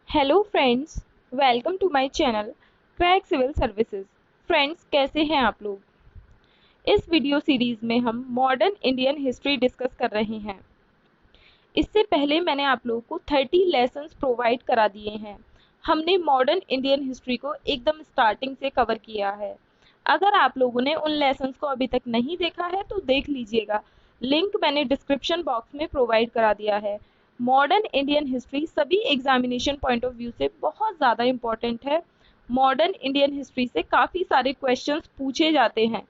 Hello friends, welcome to my channel crack civil services. Friends, कैसे हैं आप लोग। इस वीडियो सीरीज में हम मॉडर्न इंडियन हिस्ट्री डिस्कस कर रहे हैं। इससे पहले मैंने आप लोगों को 30 लेसन्स प्रोवाइड करा दिए हैं। हमने मॉडर्न इंडियन हिस्ट्री को एकदम स्टार्टिंग से कवर किया है। अगर आप लोगों ने उन लेसन्स को अभी तक नहीं देखा है तो देख लीजिएगा, लिंक मैंने डिस्क्रिप्शन बॉक्स में प्रोवाइड करा दिया है। मॉडर्न इंडियन हिस्ट्री सभी एग्जामिनेशन पॉइंट ऑफ व्यू से बहुत ज़्यादा इम्पोर्टेंट है। मॉडर्न इंडियन हिस्ट्री से काफ़ी सारे क्वेश्चंस पूछे जाते हैं,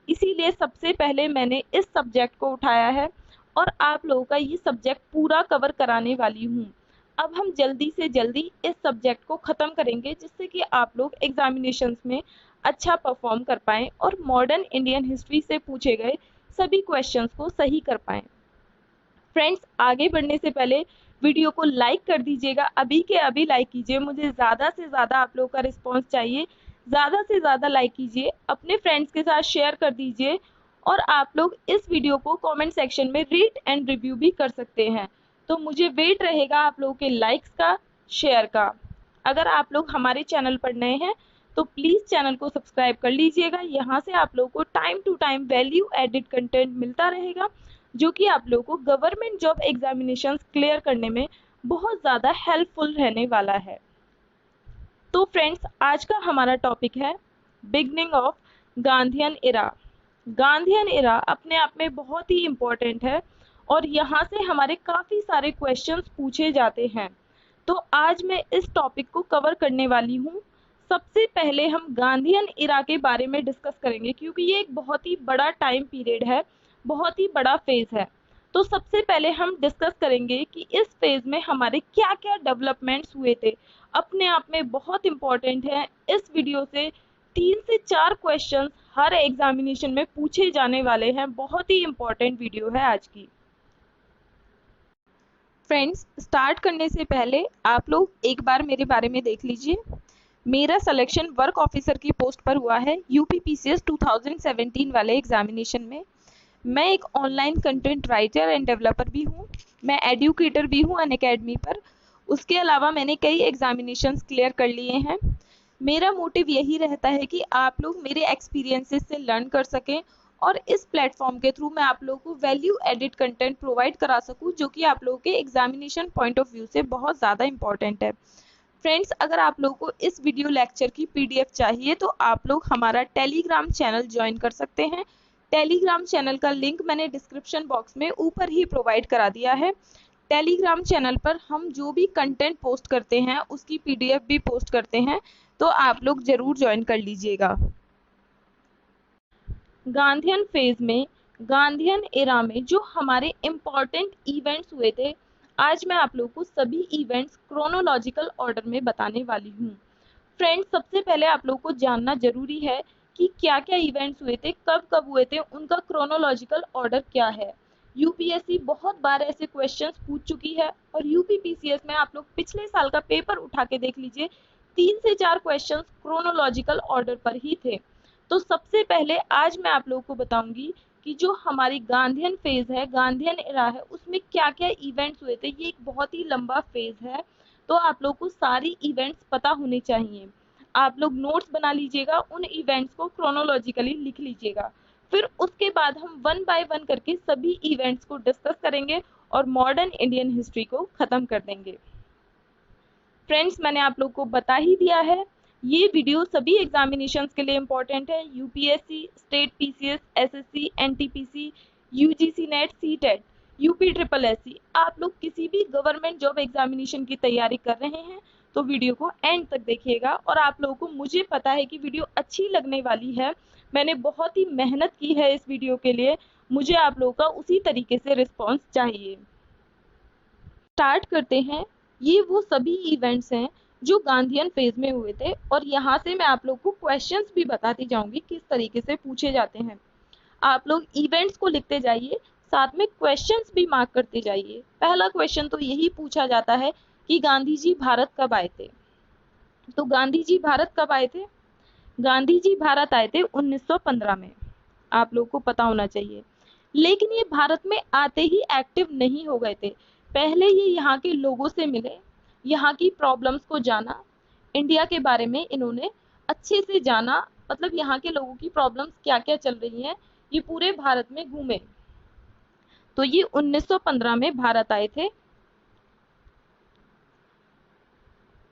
इसीलिए सबसे पहले मैंने इस सब्जेक्ट को उठाया है और आप लोगों का ये सब्जेक्ट पूरा कवर कराने वाली हूँ। अब हम जल्दी से जल्दी इस सब्जेक्ट को ख़त्म करेंगे, जिससे कि आप लोग एग्जामिनेशंस में अच्छा परफॉर्म कर पाएँ और मॉडर्न इंडियन हिस्ट्री से पूछे गए सभी क्वेश्चंस को सही कर पाएँ। फ्रेंड्स, आगे बढ़ने से पहले वीडियो को लाइक कर दीजिएगा, अभी के अभी लाइक कीजिए। मुझे ज़्यादा से ज़्यादा आप लोगों का रिस्पांस चाहिए। ज़्यादा से ज़्यादा लाइक कीजिए, अपने फ्रेंड्स के साथ शेयर कर दीजिए और आप लोग इस वीडियो को कमेंट सेक्शन में रीड एंड रिव्यू भी कर सकते हैं। तो मुझे वेट रहेगा आप लोगों के लाइक्स का, शेयर का। अगर आप लोग हमारे चैनल पर नए हैं तो प्लीज़ चैनल को सब्सक्राइब कर लीजिएगा। यहाँ से आप लोगों को time to time value added content मिलता रहेगा, जो कि आप लोगों को गवर्नमेंट जॉब एग्जामिनेशंस क्लियर करने में बहुत ज़्यादा हेल्पफुल रहने वाला है। तो फ्रेंड्स, आज का हमारा टॉपिक है beginning of Gandhian era. Gandhian era अपने आप में बहुत ही इम्पोर्टेंट है और यहाँ से हमारे काफ़ी सारे क्वेश्चंस पूछे जाते हैं। तो आज मैं इस टॉपिक को कवर करने वाली हूँ। सबसे पहले हम गांधीयन इरा के बारे में डिस्कस करेंगे, क्योंकि ये एक बहुत ही बड़ा टाइम पीरियड है, बहुत ही बड़ा फेज है। तो सबसे पहले हम डिस्कस करेंगे कि इस फेज में हमारे क्या क्या डेवलपमेंट्स हुए थे। अपने आप में बहुत इम्पोर्टेंट है। इस वीडियो से 3 से 4 क्वेश्चंस हर एग्जामिनेशन में पूछे जाने वाले हैं। बहुत ही इम्पोर्टेंट वीडियो है आज की। फ्रेंड्स, स्टार्ट करने से पहले आप लोग एक बार मेरे बारे में देख लीजिए। मेरा सिलेक्शन वर्क ऑफिसर की पोस्ट पर हुआ है यूपीपीसीएस 2017 वाले एग्जामिनेशन में। मैं एक online content writer end developer भी हूँ। मैं एडुकेटर भी हूँ अनअकैडमी पर। उसके अलावा मैंने कई एग्जामिनेशंस क्लियर कर लिए हैं। मेरा मोटिव यही रहता है कि आप लोग मेरे एक्सपीरियंसेस से लर्न कर सकें और इस प्लेटफॉर्म के थ्रू मैं आप लोगों को वैल्यू एडिड कंटेंट प्रोवाइड करा सकूं, जो कि आप लोगों के एग्जामिनेशन पॉइंट ऑफ व्यू से बहुत ज़्यादा इंपॉर्टेंट है। फ्रेंड्स, अगर आप लोगों को इस वीडियो लेक्चर की पीडीएफ चाहिए तो आप लोग हमारा टेलीग्राम चैनल ज्वाइन कर सकते हैं। टेलीग्राम चैनल का लिंक मैंने डिस्क्रिप्शन बॉक्स में ऊपर ही प्रोवाइड करा दिया है। टेलीग्राम चैनल पर हम जो भी कंटेंट पोस्ट करते हैं उसकी पीडीएफ भी पोस्ट करते हैं, तो आप लोग जरूर ज्वाइन कर लीजिएगा। गांधीयन फेज में, गांधीयन एरा में जो हमारे इम्पॉर्टेंट इवेंट्स हुए थे, आज मैं आप लोगों को सभी इवेंट्स क्रोनोलॉजिकल ऑर्डर में बताने वाली हूँ। फ्रेंड्स, सबसे पहले आप लोगों को जानना जरूरी है कि क्या क्या इवेंट्स हुए थे, कब कब हुए थे, उनका क्रोनोलॉजिकल ऑर्डर क्या है। यूपीएससी बहुत बार ऐसे क्वेश्चंस पूछ चुकी है और यूपीपीसीएस में आप लोग पिछले साल का पेपर उठा के देख लीजिए, 3 से 4 क्वेश्चंस क्रोनोलॉजिकल ऑर्डर पर ही थे। तो सबसे पहले आज मैं आप लोगों को बताऊंगी कि जो हमारी गांधीयन फेज है, गांधीयन एरा है, उसमें क्या क्या इवेंट्स हुए थे। ये एक बहुत ही लंबा फेज है, तो आप लोगों को सारी इवेंट्स पता होने चाहिए। आप लोग नोट्स बना लीजिएगा, उन इवेंट्स को क्रोनोलॉजिकली लिख लीजिएगा। फिर उसके बाद हम वन बाय वन करके सभी इवेंट्स को डिस्कस करेंगे और मॉडर्न इंडियन हिस्ट्री को खत्म कर देंगे। फ्रेंड्स, मैंने आप लोग को बता ही दिया है, ये वीडियो सभी एग्जामिनेशंस के लिए इम्पोर्टेंट है। UPSC, state PCS, SSC, NTPC, UGC net, CTET, UP triple SC, आप लोग किसी भी गवर्नमेंट जॉब एग्जामिनेशन की तैयारी कर रहे हैं तो वीडियो को एंड तक देखिएगा। और आप लोगों को, मुझे पता है कि वीडियो अच्छी लगने वाली है, मैंने बहुत ही मेहनत की है इस वीडियो के लिए, मुझे आप लोगों का उसी तरीके से रिस्पॉन्स चाहिए। स्टार्ट करते हैं। ये वो सभी इवेंट्स हैं जो गांधीयन फेज में हुए थे और यहाँ से मैं आप लोग को क्वेश्चंस भी बताती जाऊंगी किस तरीके से पूछे जाते हैं। आप लोग इवेंट्स को लिखते जाइए, साथ में क्वेश्चंस भी मार्क करते जाइए। पहला क्वेश्चन तो यही पूछा जाता है कि गांधी जी भारत कब आए थे। तो गांधी जी भारत कब आए थे? गांधी जी भारत आए थे 1915 में, आप लोग को पता होना चाहिए। लेकिन ये भारत में आते ही एक्टिव नहीं हो गए थे, पहले ये यहाँ के लोगों से मिले, यहाँ की प्रॉब्लम्स को जाना, इंडिया के बारे में इन्होंने अच्छे से जाना, मतलब यहाँ के लोगों की प्रॉब्लम्स क्या क्या चल रही हैं, ये पूरे भारत में घूमे। तो ये 1915 में भारत आए थे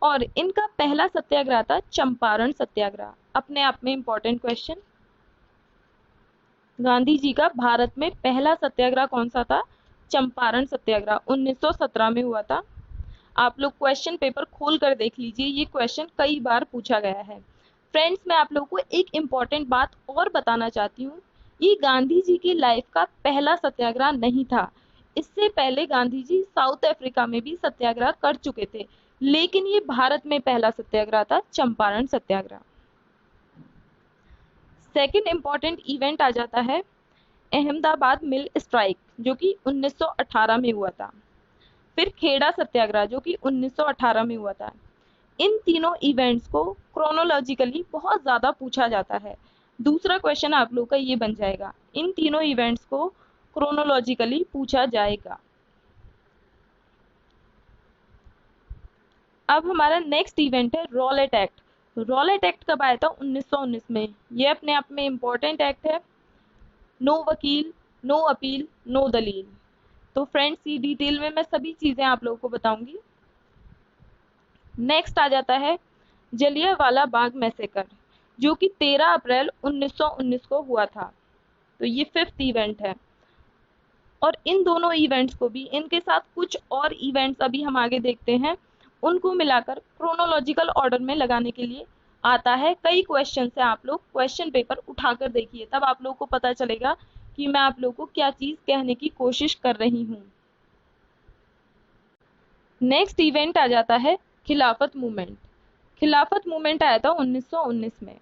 और इनका पहला सत्याग्रह था चंपारण सत्याग्रह। अपने आप में इंपॉर्टेंट क्वेश्चन, गांधी जी का भारत में पहला सत्याग्रह कौन सा था? चंपारण सत्याग्रह 1917 में हुआ था। आप लोग क्वेश्चन पेपर खोल कर देख लीजिए, ये क्वेश्चन कई बार पूछा गया है। फ्रेंड्स, मैं आप लोगों को एक इम्पॉर्टेंट बात और बताना चाहती हूँ, ये गांधी जी की लाइफ का पहला सत्याग्रह नहीं था। इससे पहले गांधी जी साउथ अफ्रीका में भी सत्याग्रह कर चुके थे, लेकिन ये भारत में पहला सत्याग्रह था, चंपारण सत्याग्रह। सेकंड इंपॉर्टेंट इवेंट आ जाता है अहमदाबाद मिल स्ट्राइक, जो कि 1918 में हुआ था। फिर खेड़ा सत्याग्रह, जो कि 1918 में हुआ था। इन तीनों इवेंट्स को क्रोनोलॉजिकली बहुत ज़्यादा पूछा जाता है। दूसरा क्वेश्चन आप लोग का ये बन जाएगा, इन तीनों इवेंट्स को क्रोनोलॉजिकली पूछा जाएगा। अब हमारा नेक्स्ट इवेंट है रॉलेट एक्ट। रॉलेट एक्ट कब आया था? 1919 में। ये अपने आप में इम्पोर्टेंट एक्ट है। नो वकील, नो अपील, नो दलील। तो फ्रेंड्स, ये डिटेल में मैं सभी चीज़ें आप लोगों को बताऊंगी। नेक्स्ट आ जाता है जलियांवाला बाग मैसेकर, जो कि 13 अप्रैल 1919 को हुआ था। तो ये फिफ्थ इवेंट है। और इन दोनों इवेंट्स को भी, इनके साथ कुछ और इवेंट्स अभी हम आगे देखते हैं, उनको मिलाकर क्रोनोलॉजिकल ऑर्डर में लगाने के लिए आता है। कई क्वेश्चन से आप लोग क्वेश्चन पेपर उठाकर देखिए, तब आप लोग को पता चलेगा कि मैं आप लोग को क्या चीज कहने की कोशिश कर रही हूँ। नेक्स्ट इवेंट आ जाता है खिलाफत मूवमेंट। खिलाफत मूवमेंट आया था 1919 में।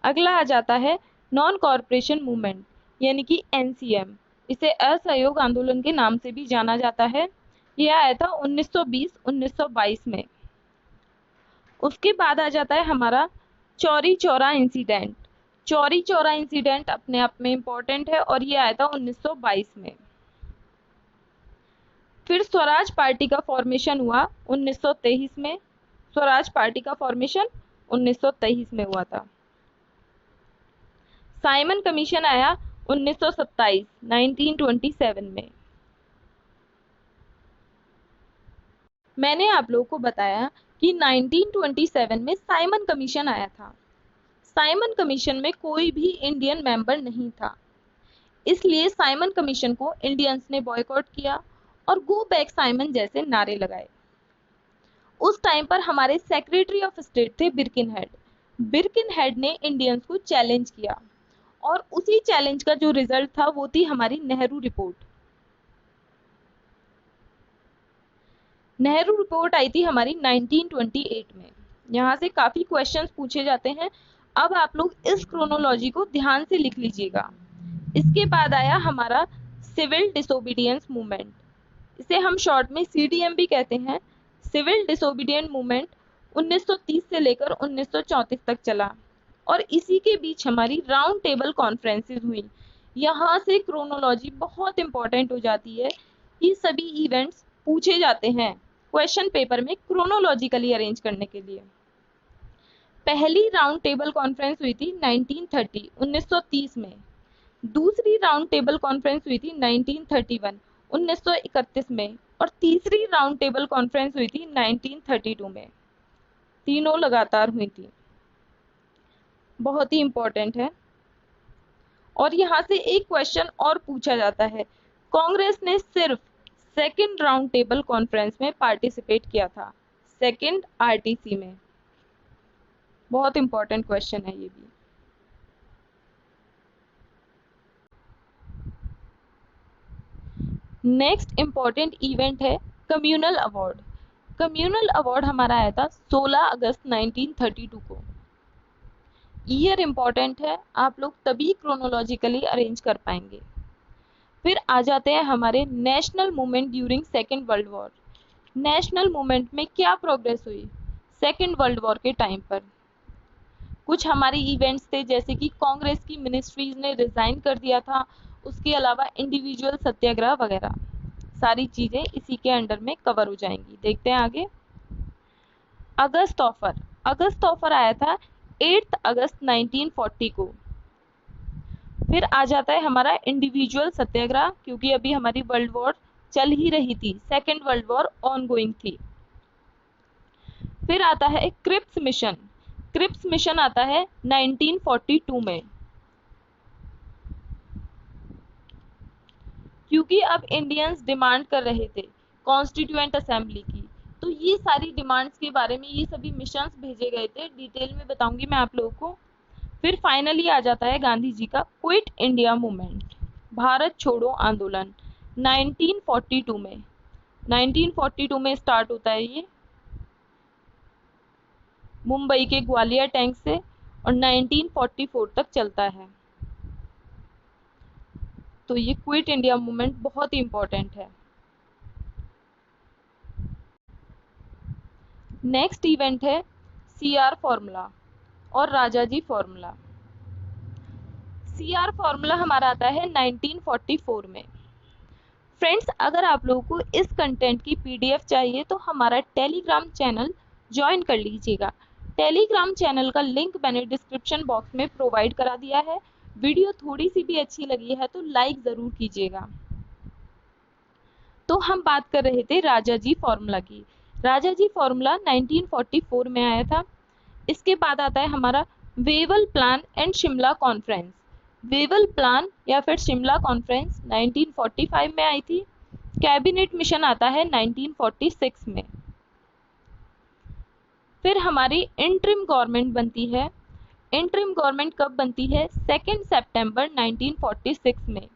अगला आ जाता है नॉन कॉरपोरेशन मूवमेंट, यानी कि एनसीएम। इसे असहयोग आंदोलन के नाम से भी जाना जाता है। यह आया था 1920-1922 में। उसके बाद आ जाता है हमारा चौरी चौरा इंसिडेंट। चौरी चौरा इंसिडेंट अपने आप में इम्पोर्टेंट है और ये आया था 1922 में। फिर स्वराज पार्टी का फॉर्मेशन हुआ 1923 में। स्वराज पार्टी का फॉर्मेशन 1923 में हुआ था। साइमन कमीशन आया 1927 1927 में। मैंने आप लोगों को बताया कि 1927 में साइमन कमीशन आया था। साइमन कमीशन में कोई भी इंडियन मेंबर नहीं था, इसलिए साइमन कमीशन को इंडियंस ने बॉयकॉट किया और गो बैक साइमन जैसे नारे लगाए। उस टाइम पर हमारे सेक्रेटरी ऑफ स्टेट थे बिर्किनहेड। बिर्किनहेड ने इंडियंस को चैलेंज किया और उसी चैलेंज का जो रिजल्ट था वो थी हमारी नेहरू रिपोर्ट। नेहरू रिपोर्ट आई थी हमारी 1928 में। यहाँ से काफी क्वेश्चंस पूछे जाते हैं। अब आप लोग इस क्रोनोलॉजी को ध्यान से लिख लीजिएगा। इसके बाद आया हमारा सिविल डिसोबीडियंस मूवमेंट। इसे हम शॉर्ट में सीडीएम भी कहते हैं। सिविल डिसोबीडियंट मूवमेंट 1930 से लेकर 1934 तक चला और इसी के बीच हमारी राउंड टेबल कॉन्फ्रेंसेस हुई। यहाँ से क्रोनोलॉजी बहुत इंपॉर्टेंट हो जाती है। ये सभी इवेंट्स पूछे जाते हैं क्वेश्चन पेपर में क्रोनोलॉजिकली अरेंज करने के लिए। पहली राउंड टेबल कॉन्फ्रेंस हुई थी 1930 में। दूसरी राउंड टेबल कॉन्फ्रेंस हुई थी 1931 में और तीसरी राउंड टेबल कॉन्फ्रेंस हुई थी 1932 में। तीनों लगातार हुई थी, बहुत ही इंपॉर्टेंट है। और यहाँ से एक क्वेश्चन और पूछा जाता है, कांग्रेस ने सिर्फ सेकंड राउंड टेबल कॉन्फ्रेंस में पार्टिसिपेट किया था, सेकंड आरटीसी में। बहुत इंपॉर्टेंट क्वेश्चन है ये भी। नेक्स्ट इंपॉर्टेंट इवेंट है कम्युनल अवार्ड। कम्युनल अवार्ड हमारा आया था 16 अगस्त 1932 को। ईयर इंपॉर्टेंट है, आप लोग तभी क्रोनोलॉजिकली अरेंज कर पाएंगे। फिर आ जाते हैं हमारे national movement during second world war. National movement में क्या प्रोग्रेस हुई सेकेंड वर्ल्ड वॉर के टाइम पर? कुछ हमारे इवेंट्स थे, जैसे कि कांग्रेस की मिनिस्ट्रीज ने रिजाइन कर दिया था, उसके अलावा इंडिविजुअल सत्याग्रह वगैरह। सारी चीजें इसी के अंडर में कवर हो जाएंगी। देखते हैं आगे। अगस्त ऑफर आया था 8 अगस्त 1940 को। फिर आ जाता है हमारा इंडिविजुअल सत्याग्रह, क्योंकि अभी हमारी वर्ल्ड वॉर चल ही रही थी, second world war on going थी। फिर आता है क्रिप्स मिशन आता है 1942 में, क्योंकि अब इंडियंस डिमांड कर रहे थे कॉन्स्टिट्यूएंट असेंबली की, तो ये सारी डिमांड्स के बारे में ये सभी मिशंस भेजे गए थे, डिटेल में बताऊंगी मैं आप लोगों को। फिर फाइनली आ जाता है गांधी जी का क्विट इंडिया मूवमेंट, भारत छोड़ो आंदोलन 1942 में। 1942 में स्टार्ट होता है ये मुंबई के ग्वालियर टैंक से और 1944 तक चलता है। तो ये क्विट इंडिया मूवमेंट बहुत ही इंपॉर्टेंट है। नेक्स्ट इवेंट है सीआर फॉर्मूला और राजाजी फॉर्मूला। सीआर फॉर्मूला हमारा आता है 1944 में। फ्रेंड्स, अगर आप लोगों को इस कंटेंट की पीडीएफ चाहिए तो हमारा टेलीग्राम चैनल ज्वाइन कर लीजिएगा। टेलीग्राम चैनल का लिंक मैंने डिस्क्रिप्शन बॉक्स में प्रोवाइड करा दिया है। वीडियो थोड़ी सी भी अच्छी लगी है तो लाइक जरूर कीजिएगा। तो हम बात कर रहे थे राजाजी फॉर्मूला की। राजाजी फॉर्मूला 1944 में आया था। इसके बाद आता है हमारा Wavell plan and Shimla conference. Wavell plan या फिर शिमला कॉन्फ्रेंस 1945 में आई थी। कैबिनेट मिशन आता है 1946 में। फिर हमारी इंटरिम गवर्नमेंट बनती है। इंटरिम गवर्नमेंट कब बनती है? 2 सितंबर 1946 में।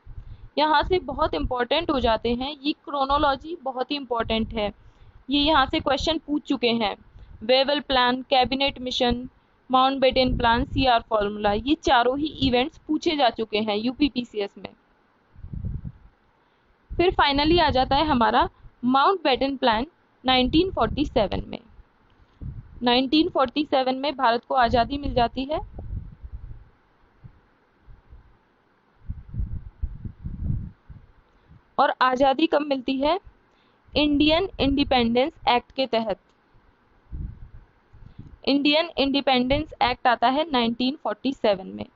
यहाँ से बहुत इंपॉर्टेंट हो जाते हैं, ये क्रोनोलॉजी बहुत ही इंपॉर्टेंट है, ये यहाँ से क्वेश्चन पूछ चुके हैं। Wavell plan, cabinet mission, Mountbatten plan, CR formula, ये चारों ही इवेंट्स पूछे जा चुके हैं यूपीपीसीएस में। फिर फाइनली आ जाता है हमारा माउंटबेटन प्लान 1947 में। 1947 में भारत को आज़ादी मिल जाती है। और आज़ादी कब मिलती है? इंडियन इंडिपेंडेंस एक्ट के तहत। इंडियन इंडिपेंडेंस एक्ट आता है 1947 में।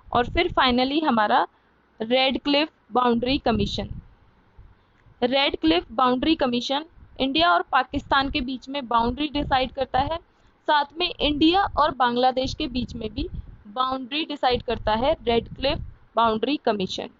और फिर फाइनली हमारा Radcliffe boundary commission. Radcliffe boundary commission India और पाकिस्तान के बीच में बाउंड्री डिसाइड करता है, साथ में इंडिया और बांग्लादेश के बीच में भी बाउंड्री डिसाइड करता है रेडक्लिफ बाउंड्री कमीशन।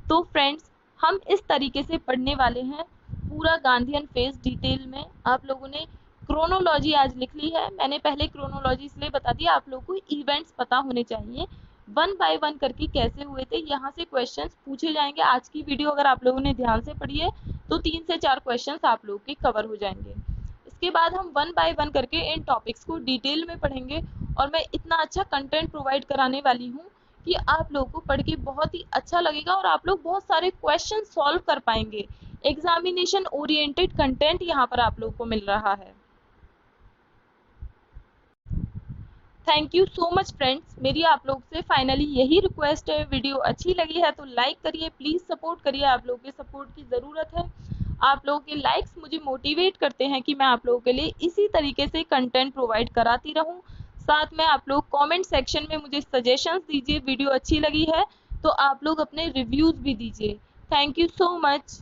तो फ्रेंड्स, हम इस तरीके से पढ़ने वाले हैं पूरा गांधीयन फेज डिटेल में। आप लोगों ने क्रोनोलॉजी आज लिख ली है, मैंने पहले क्रोनोलॉजी इसलिए बता दिया, आप लोगों को इवेंट्स पता होने चाहिए वन बाय वन करके कैसे हुए थे, यहाँ से क्वेश्चंस पूछे जाएंगे। आज की वीडियो अगर आप लोगों ने ध्यान से पढ़ी है तो 3 से 4 क्वेश्चंस आप लोगों के कवर हो जाएंगे। इसके बाद हम वन बाय वन करके इन टॉपिक्स को डिटेल में पढ़ेंगे और मैं इतना अच्छा कंटेंट प्रोवाइड कराने वाली हूँ कि आप लोगों को पढ़ के बहुत ही अच्छा लगेगा और आप लोग बहुत सारे क्वेश्चन सॉल्व कर पाएंगे। एग्जामिनेशन ओरिएंटेड कंटेंट यहाँ पर आप लोगों को मिल रहा है। Thank you so much friends. मेरी आप लोग से फाइनली यही रिक्वेस्ट है, वीडियो अच्छी लगी है तो लाइक करिए, प्लीज सपोर्ट करिए, आप लोगों के सपोर्ट की ज़रूरत है। आप लोगों के लाइक्स मुझे मोटिवेट करते हैं कि मैं आप लोगों के लिए इसी तरीके से कंटेंट प्रोवाइड कराती रहूं। साथ में आप लोग कमेंट सेक्शन में मुझे सजेशंस दीजिए, वीडियो अच्छी लगी है तो आप लोग अपने रिव्यूज भी दीजिए। Thank you so much.